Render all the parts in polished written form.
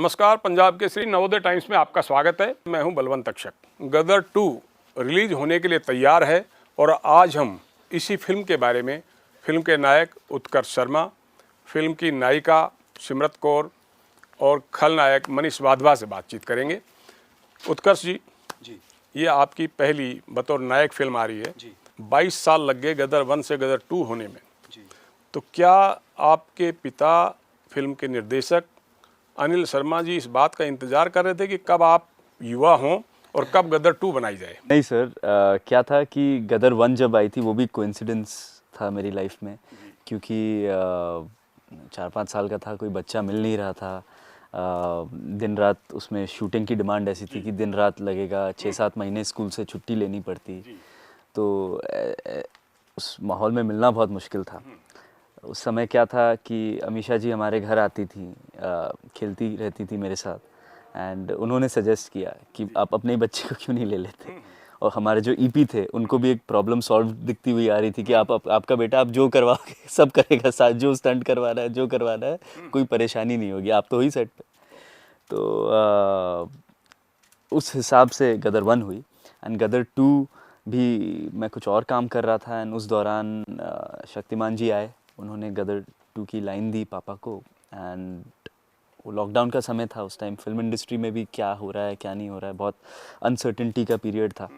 नमस्कार, पंजाब केसरी नवोदय टाइम्स में आपका स्वागत है। मैं हूं बलवंत अक्षक। गदर 2 रिलीज होने के लिए तैयार है और आज हम इसी फिल्म के बारे में फिल्म के नायक उत्कर्ष शर्मा, फिल्म की नायिका सिमरत कौर और खलनायक मनीष वाधवा से बातचीत करेंगे। उत्कर्ष जी, ये आपकी पहली बतौर नायक फिल्म आ रही है। 22 साल लग गए गदर 1 से गदर 2 होने में। तो क्या आपके पिता फिल्म के निर्देशक अनिल शर्मा जी इस बात का इंतजार कर रहे थे कि कब आप युवा हों और कब गदर 2 बनाई जाए? नहीं सर, क्या था कि गदर 1 जब आई थी वो भी कोइंसिडेंस था मेरी लाइफ में, क्योंकि 4-5 साल का था, कोई बच्चा मिल नहीं रहा था। दिन रात उसमें शूटिंग की डिमांड ऐसी थी कि दिन रात लगेगा, 6-7 महीने स्कूल से छुट्टी लेनी पड़ती, तो उस माहौल में मिलना बहुत मुश्किल था। उस समय क्या था कि अमीषा जी हमारे घर आती थी, खेलती रहती थी मेरे साथ, एंड उन्होंने सजेस्ट किया कि आप अपने बच्चे को क्यों नहीं ले लेते। और हमारे जो ईपी थे उनको भी एक प्रॉब्लम सॉल्व दिखती हुई आ रही थी कि आपका बेटा आप जो करवाओगे सब करेगा, साथ जो स्टंट करवाना है, जो करवाना है, कोई परेशानी नहीं होगी, आप तो ही सेट पे। तो उस हिसाब से गदर 1 हुई एंड गदर 2 भी मैं कुछ और काम कर रहा था एंड उस दौरान शक्तिमान जी आए, उन्होंने गदर 2 की लाइन दी पापा को। एंड वो लॉकडाउन का समय था उस टाइम, फिल्म इंडस्ट्री में भी क्या हो रहा है क्या नहीं हो रहा है, बहुत अनसर्टेनिटी का पीरियड था।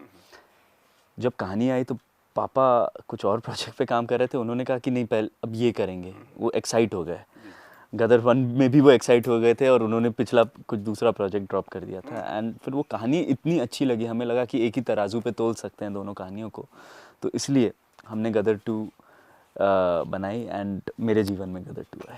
जब कहानी आई तो पापा कुछ और प्रोजेक्ट पे काम कर रहे थे, उन्होंने कहा कि नहीं पहले अब ये करेंगे। वो एक्साइट हो गए, गदर 1 में भी वो एक्साइट हो गए थे और उन्होंने पिछला कुछ दूसरा प्रोजेक्ट ड्रॉप कर दिया था। एंड फिर वो कहानी इतनी अच्छी लगी, हमें लगा कि एक ही तराजू पे तोल सकते हैं दोनों कहानियों को, तो इसलिए हमने गदर 2 बनाई एंड मेरे जीवन में गदर 2 आई।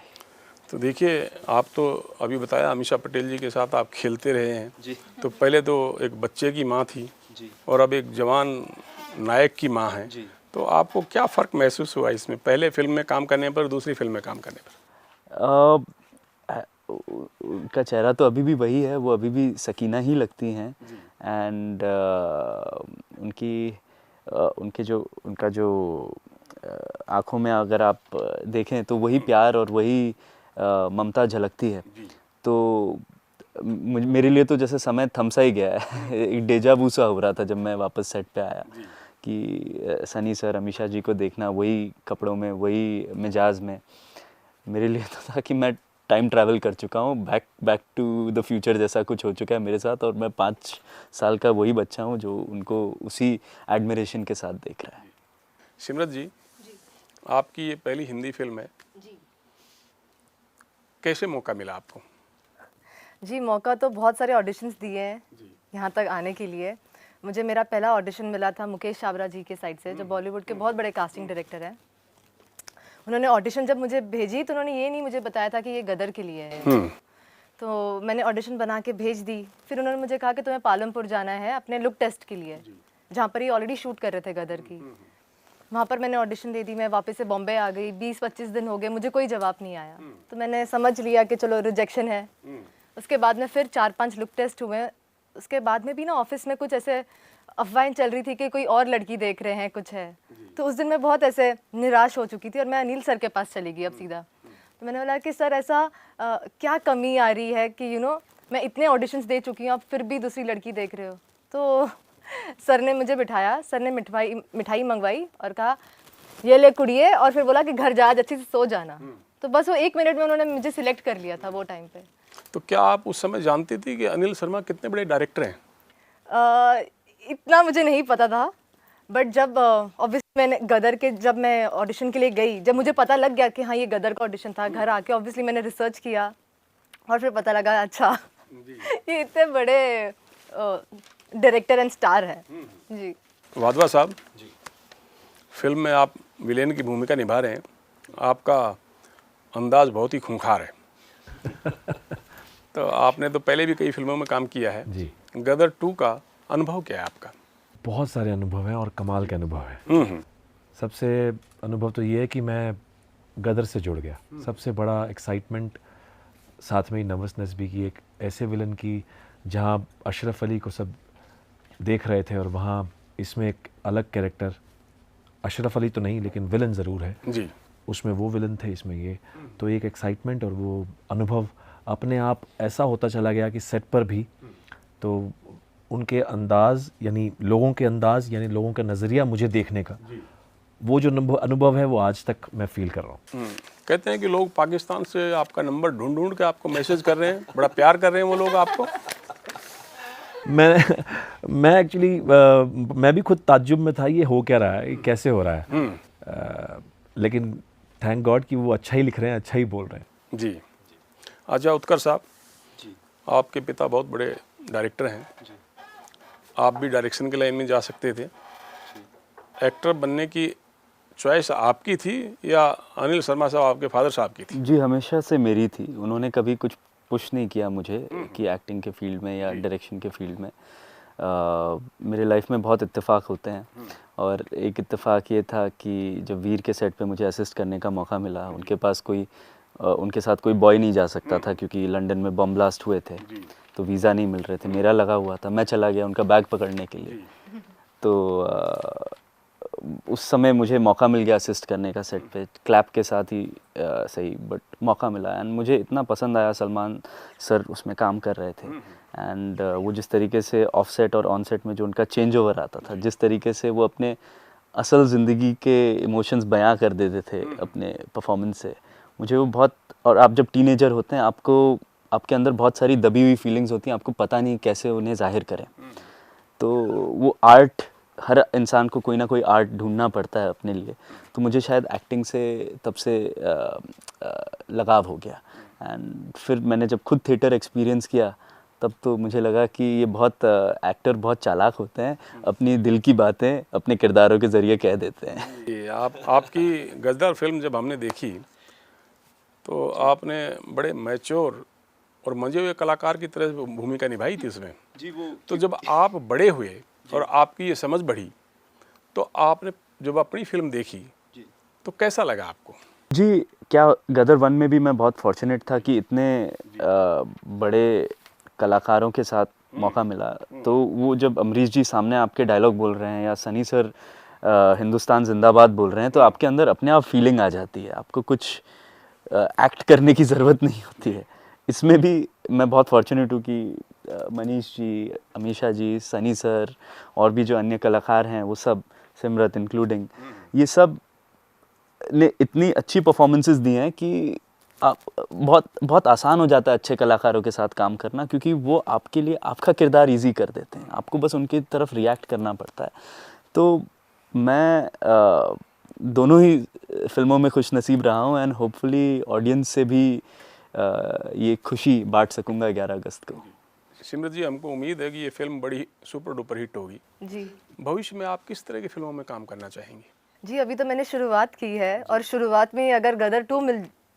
तो देखिए, आप तो अभी बताया अमीषा पटेल जी के साथ आप खेलते रहे हैं जी। तो पहले तो एक बच्चे की माँ थी जी, और अब एक जवान नायक की माँ है जी। तो आपको क्या फ़र्क महसूस हुआ इसमें, पहले फिल्म में काम करने पर, दूसरी फिल्म में काम करने पर? उनका चेहरा तो अभी भी वही है, वो अभी भी सकीना ही लगती हैं एंड उनका जो आँखों में अगर आप देखें तो वही प्यार और वही ममता झलकती है। तो मेरे लिए तो जैसे समय थमसा ही गया है एक डेजा वू सा हो रहा था जब मैं वापस सेट पे आया कि सनी सर, अमीषा जी को देखना वही कपड़ों में, वही मिजाज में। मेरे लिए तो था कि मैं टाइम ट्रैवल कर चुका हूँ, बैक टू द फ्यूचर जैसा कुछ हो चुका है मेरे साथ, और मैं 5 साल का वही बच्चा हूँ जो उनको उसी एडमिरेशन के साथ देख रहा है। सिमरत जी, आपकी ये पहली हिंदी फिल्म है जी। कैसे मौका मिला आपको? जी, मौका तो बहुत सारे ऑडिशंस दिए हैं यहाँ तक आने के लिए। मुझे मेरा पहला ऑडिशन मिला था मुकेश छाबड़ा जी के साइड से, जो बॉलीवुड के बहुत बड़े कास्टिंग डायरेक्टर हैं। उन्होंने ऑडिशन जब मुझे भेजी तो उन्होंने ये नहीं मुझे बताया था कि ये गदर के लिए है। तो मैंने ऑडिशन बना के भेज दी। फिर उन्होंने मुझे कहा कि तुम्हें पालमपुर जाना है अपने लुक टेस्ट के लिए, जहाँ पर ये ऑलरेडी शूट कर रहे थे गदर की। वहाँ पर मैंने ऑडिशन दे दी, मैं वापस से बॉम्बे आ गई। 20-25 दिन हो गए, मुझे कोई जवाब नहीं आया। तो मैंने समझ लिया कि चलो रिजेक्शन है। उसके बाद में फिर 4-5 लुक टेस्ट हुए। उसके बाद में भी ना ऑफिस में कुछ ऐसे अफवाहें चल रही थी कि कोई और लड़की देख रहे हैं, कुछ है। तो उस दिन मैं बहुत ऐसे निराश हो चुकी थी और मैं अनिल सर के पास चली गई अब सीधा। तो मैंने बोला कि सर ऐसा क्या कमी आ रही है कि मैं इतने ऑडिशंस दे चुकी हूँ, आप फिर भी दूसरी लड़की देख रहे हो। तो सर ने मुझे बिठाया, सर ने मिठाई मंगवाई और कहा ये ले कुड़िए, और फिर बोला कि घर जा, आज अच्छे से सो जाना। तो बस वो 1 मिनट में उन्होंने मुझे सिलेक्ट कर लिया था वो टाइम पे। तो क्या आप उस समय जानती थी कि अनिल शर्मा कितने बड़े डायरेक्टर हैं? इतना मुझे नहीं पता था, बट जब ऑब्वियसली मैंने गदर के, जब मैं ऑडिशन के लिए गई, जब मुझे पता लग गया कि हाँ ये गदर का ऑडिशन था, घर आके ऑब्वियसली मैंने रिसर्च किया और फिर पता लगा अच्छा ये इतने बड़े डायरेक्टर एंड स्टार है जी। वाधवा साहब जी, फिल्म में आप विलेन की भूमिका निभा रहे हैं, आपका अंदाज बहुत ही खूंखार है तो आपने तो पहले भी कई फिल्मों में काम किया है जी। गदर 2 का अनुभव क्या है आपका? बहुत सारे अनुभव हैं और कमाल के अनुभव हैं। सबसे अनुभव तो ये है कि मैं गदर से जुड़ गया। सबसे बड़ा एक्साइटमेंट, साथ में ही नर्वसनेस भी, कि एक ऐसे विलन की जहाँ अशरफ अली को सब देख रहे थे और वहाँ इसमें एक अलग कैरेक्टर, अशरफ अली तो नहीं लेकिन विलन ज़रूर है जी, उसमें वो विलन थे, इसमें ये, तो एक एक्साइटमेंट और वो अनुभव अपने आप ऐसा होता चला गया कि सेट पर भी तो उनके अंदाज यानी लोगों के अंदाज यानी लोगों का नज़रिया मुझे देखने का, वो जो अनुभव है वो आज तक मैं फील कर रहा हूँ। कहते हैं कि लोग पाकिस्तान से आपका नंबर ढूंढ ढूंढ के आपको मैसेज कर रहे हैं, बड़ा प्यार कर रहे हैं वो लोग आपको। मैं एक्चुअली मैं भी खुद ताज्जुब में था, ये हो क्या रहा है, ये कैसे हो रहा है। लेकिन थैंक गॉड कि वो अच्छा ही लिख रहे हैं, अच्छा ही बोल रहे हैं। जी। अच्छा उत्कर्ष साहब, आपके पिता बहुत बड़े डायरेक्टर हैं, आप भी डायरेक्शन के लाइन में जा सकते थे। एक्टर बनने की चॉइस आपकी थी या अनिल शर्मा साहब आपके फादर साहब की थी? जी, हमेशा से मेरी थी। उन्होंने कभी कुछ पुश नहीं किया मुझे कि एक्टिंग के फील्ड में या डायरेक्शन के फील्ड में। मेरे लाइफ में बहुत इत्तेफाक होते हैं और एक इत्तेफाक ये था कि जब वीर के सेट पे मुझे असिस्ट करने का मौका मिला, उनके साथ कोई बॉय नहीं जा सकता था क्योंकि लंदन में बम ब्लास्ट हुए थे, तो वीज़ा नहीं मिल रहे थे, मेरा लगा हुआ था। मैं चला गया उनका बैग पकड़ने के लिए, तो उस समय मुझे मौका मिल गया असिस्ट करने का सेट पे, क्लैप के साथ ही सही, बट मौका मिला। एंड मुझे इतना पसंद आया, सलमान सर उसमें काम कर रहे थे एंड वो जिस तरीके से ऑफ सेट और ऑन सेट में जो उनका चेंज ओवर आता था, जिस तरीके से वो अपने असल ज़िंदगी के इमोशंस बयां कर देते थे अपने परफॉर्मेंस से, मुझे वो बहुत। और आप जब टीनेजर होते हैं, आपके अंदर बहुत सारी दबी हुई फीलिंग्स होती हैं, आपको पता नहीं कैसे उन्हें जाहिर करें। तो वो आर्ट, हर इंसान को कोई ना कोई आर्ट ढूंढना पड़ता है अपने लिए, तो मुझे शायद एक्टिंग से तब से लगाव हो गया। एंड फिर मैंने जब खुद थिएटर एक्सपीरियंस किया, तब तो मुझे लगा कि ये एक्टर बहुत चालाक होते हैं, अपनी दिल की बातें अपने किरदारों के ज़रिए कह देते हैं। ये आपकी गदर फिल्म जब हमने देखी तो आपने बड़े मैच्योर और मंजे हुए कलाकार की तरह भूमिका निभाई थी उसमें। जी, वो तो जब आप बड़े हुए और आपकी ये समझ बढ़ी, तो आपने जब अपनी फिल्म देखी तो कैसा लगा आपको? जी, क्या गदर 1 में भी मैं बहुत फॉर्चुनेट था कि इतने बड़े कलाकारों के साथ मौका मिला। तो वो जब अमरीश जी सामने आपके डायलॉग बोल रहे हैं या सनी सर हिंदुस्तान जिंदाबाद बोल रहे हैं, तो आपके अंदर अपने आप फीलिंग आ जाती है, आपको कुछ एक्ट करने की ज़रूरत नहीं होती है। इसमें भी मैं बहुत फॉर्चुनेट हूँ कि मनीष जी, अमीशा जी, सनी सर और भी जो अन्य कलाकार हैं वो सब, सिमरत इंक्लूडिंग, ये सब ने इतनी अच्छी परफॉर्मेंसेस दी हैं कि आप बहुत आसान हो जाता है अच्छे कलाकारों के साथ काम करना, क्योंकि वो आपके लिए आपका किरदार इजी कर देते हैं, आपको बस उनकी तरफ रिएक्ट करना पड़ता है। तो मैं दोनों ही फिल्मों में खुश नसीब रहा हूँ एंड होपफुली ऑडियंस से भी ये खुशी बांट सकूंगा 11 अगस्त को। सिमरत जी, हमको उम्मीद है कि ये फिल्म बड़ी सुपर डुपर हिट होगी। जी भविष्य में आप किस तरह की फिल्मों में काम करना चाहेंगी? जी, अभी तो मैंने शुरुआत की है और शुरुआत में ही अगर गदर 2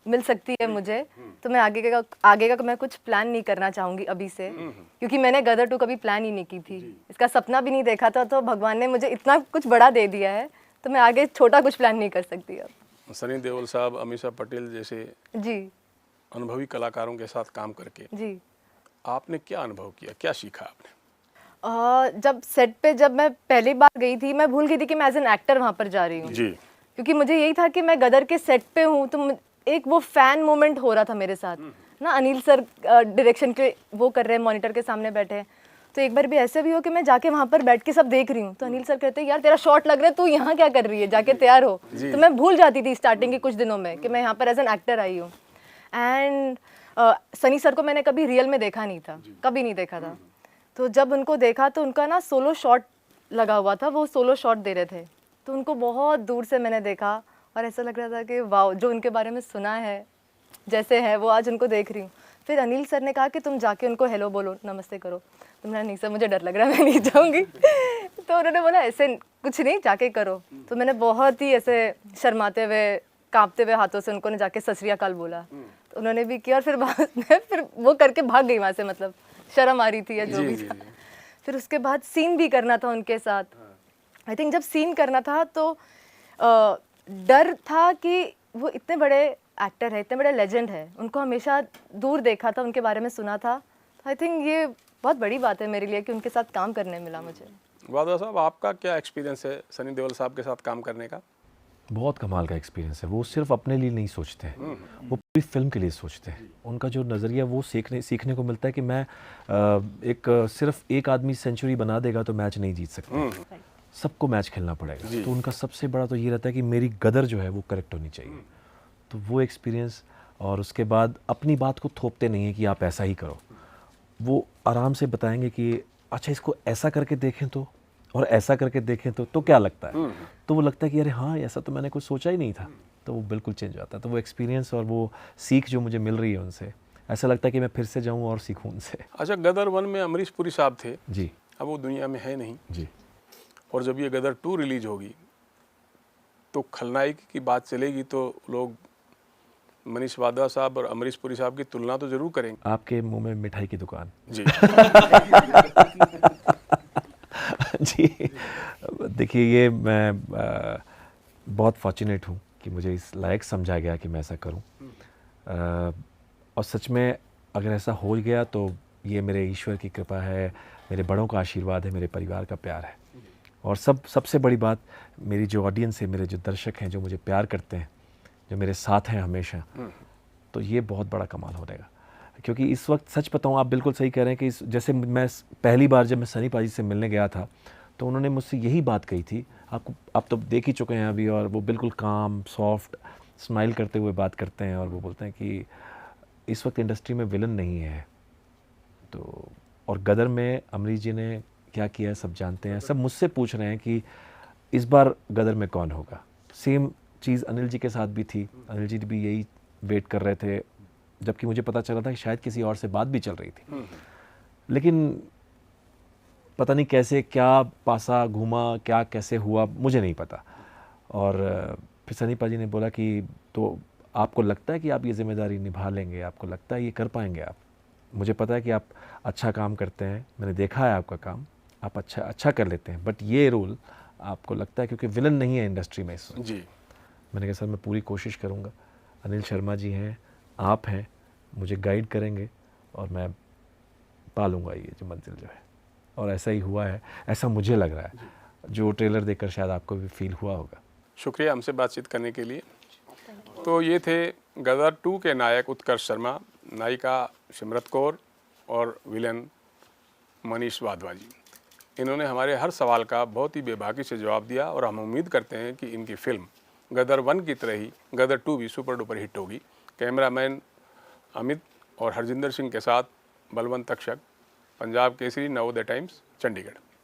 मिल सकती है मुझे, तो मैं आगे का मैं कुछ प्लान नहीं करना चाहूँगी अभी से, क्योंकि मैंने गदर 2 कभी प्लान ही नहीं की थी, इसका सपना भी नहीं देखा था, तो भगवान ने मुझे इतना कुछ बड़ा दे दिया है, तो मैं आगे छोटा कुछ प्लान नहीं कर सकती अब। सनी देओल साहब, अमीषा पटेल जैसे जी अनुभवी कलाकारों के साथ काम करके जी आपने क्या अनुभव किया, क्या सीखा आपने? जब सेट पे जब मैं पहली बार गई थी, मैं भूल गई थी कि मैं एज एन एक्टर वहाँ पर जा रही हूँ, जी। क्योंकि मुझे यही था कि मैं गदर के सेट पे हूँ, तो एक वो फैन मोमेंट हो रहा था मेरे साथ ना। अनिल सर डायरेक्शन के वो कर रहे हैं, मॉनिटर के सामने बैठे हैं, तो एक बार भी ऐसे भी हो कि मैं जाके वहाँ पर बैठ के सब देख रही हूँ, तो अनिल सर कहते हैं यार तेरा शॉट लग रहा है, तू यहाँ क्या कर रही है, जाके तैयार हो। तो मैं भूल जाती थी स्टार्टिंग के कुछ दिनों में कि मैं यहाँ पर एज एन एक्टर आई हूँ। एंड सनी सर को मैंने कभी रियल में देखा नहीं था, कभी नहीं देखा था, तो जब उनको देखा तो उनका ना सोलो शॉट लगा हुआ था, वो सोलो शॉट दे रहे थे, तो उनको बहुत दूर से मैंने देखा और ऐसा लग रहा था कि वाह, जो उनके बारे में सुना है जैसे है वो आज उनको देख रही हूँ। फिर अनिल सर ने कहा कि तुम जाके उनको हेलो बोलो, नमस्ते करो, तो मैंने नहीं सर मुझे डर लग रहा है, मैं नहीं जाऊँगी। तो उन्होंने बोला ऐसे कुछ नहीं, जाके करो। तो मैंने बहुत ही ऐसे शर्माते हुए, कांपते हुए हाथों से उनको जाके सत श्री अकाल बोला, तो उन्होंने भी किया और फिर बाद में फिर वो करके भाग गई वहाँ से, मतलब शर्म आ रही थी या जो भी था। फिर उसके बाद सीन भी करना था उनके साथ। आई थिंक जब सीन करना था तो डर था कि वो इतने बड़े एक्टर है, इतने बड़े लेजेंड है, उनको हमेशा दूर देखा था, उनके बारे में सुना था। आई थिंक ये बहुत बड़ी बात है मेरे लिए कि उनके साथ काम करने मिला मुझे। वादा साहब, आपका क्या एक्सपीरियंस है सनी देओल साहब के साथ काम करने का? बहुत कमाल का एक्सपीरियंस है। वो सिर्फ अपने लिए नहीं सोचते हैं, वो पूरी फिल्म के लिए सोचते हैं। उनका जो नज़रिया वो सीखने को मिलता है कि मैं सिर्फ एक आदमी सेंचुरी बना देगा तो मैच नहीं जीत सकता, सबको मैच खेलना पड़ेगा। तो उनका सबसे बड़ा तो ये रहता है कि मेरी गदर जो है वो करेक्ट होनी चाहिए। तो वो एक्सपीरियंस, और उसके बाद अपनी बात को थोपते नहीं है कि आप ऐसा ही करो। वो आराम से बताएंगे कि अच्छा इसको ऐसा करके देखें तो, और ऐसा करके देखें तो क्या लगता है। तो वो लगता है कि अरे हाँ, ऐसा तो मैंने कुछ सोचा ही नहीं था। तो वो बिल्कुल चेंज हो जाता है। तो वो एक्सपीरियंस और वो सीख जो मुझे मिल रही है उनसे, ऐसा लगता है कि मैं फिर से जाऊँ और सीखूँ उनसे। अच्छा, गदर 1 में अमरीश पुरी साहब थे, जी अब वो दुनिया में है नहीं, जी। और जब ये गदर 2 रिलीज होगी तो खलनायक की बात चलेगी तो लोग मनीष वाधवा साहब और अमरीश पुरी साहब की तुलना तो जरूर करेंगे। आपके मुंह में मिठाई की दुकान। जी। जी, देखिए ये मैं बहुत फॉर्चुनेट हूँ कि मुझे इस लायक समझा गया कि मैं ऐसा करूँ। और सच में अगर ऐसा हो गया तो ये मेरे ईश्वर की कृपा है, मेरे बड़ों का आशीर्वाद है, मेरे परिवार का प्यार है। और सबसे बड़ी बात, मेरी जो ऑडियंस है, मेरे जो दर्शक हैं, जो मुझे प्यार करते हैं, जो मेरे साथ हैं हमेशा, तो ये बहुत बड़ा कमाल हो रहेगा। क्योंकि इस वक्त सच बताऊँ, आप बिल्कुल सही कह रहे हैं कि जैसे मैं पहली बार जब मैं सनी पाजी से मिलने गया था तो उन्होंने मुझसे यही बात कही थी। आप तो देख ही चुके हैं अभी, और वो बिल्कुल काम, सॉफ्ट, स्माइल करते हुए बात करते हैं, और वो बोलते हैं कि इस वक्त इंडस्ट्री में विलन नहीं है। तो और गदर में अमरीश जी ने क्या किया है सब जानते हैं। सब मुझसे पूछ रहे हैं कि इस बार गदर में कौन होगा। सेम चीज़ अनिल जी के साथ भी थी, अनिल जी भी यही वेट कर रहे थे, जबकि मुझे पता चला था कि शायद किसी और से बात भी चल रही थी। लेकिन पता नहीं कैसे क्या पासा घूमा, क्या कैसे हुआ, मुझे नहीं पता। और फिर सनी पाजी ने बोला कि तो आपको लगता है कि आप ये जिम्मेदारी निभा लेंगे, आपको लगता है ये कर पाएंगे आप? मुझे पता है कि आप अच्छा काम करते हैं, मैंने देखा है आपका काम, आप अच्छा कर लेते हैं, बट ये रोल आपको लगता है, क्योंकि विलन नहीं है इंडस्ट्री में इस वक्त। जी। मैंने कहा सर मैं पूरी कोशिश करूँगा। अनिल शर्मा जी हैं, आप हैं, मुझे गाइड करेंगे और मैं पालूंगा ये जो मंजिल जो है। और ऐसा ही हुआ है, ऐसा मुझे लग रहा है, जो ट्रेलर देखकर शायद आपको भी फील हुआ होगा। शुक्रिया हमसे बातचीत करने के लिए। तो ये थे गदर 2 के नायक उत्कर्ष शर्मा, नायिका सिमरत कौर और विलन मनीष वाधवा जी। इन्होंने हमारे हर सवाल का बहुत ही बेबाकी से जवाब दिया, और हम उम्मीद करते हैं कि इनकी फिल्म गदर 1 की तरह ही गदर 2 भी सुपर डुपर हिट होगी। कैमरामैन अमित और हरजिंदर सिंह के साथ बलवंत तक्षक, पंजाब केसरी, नवोदय टाइम्स, चंडीगढ़।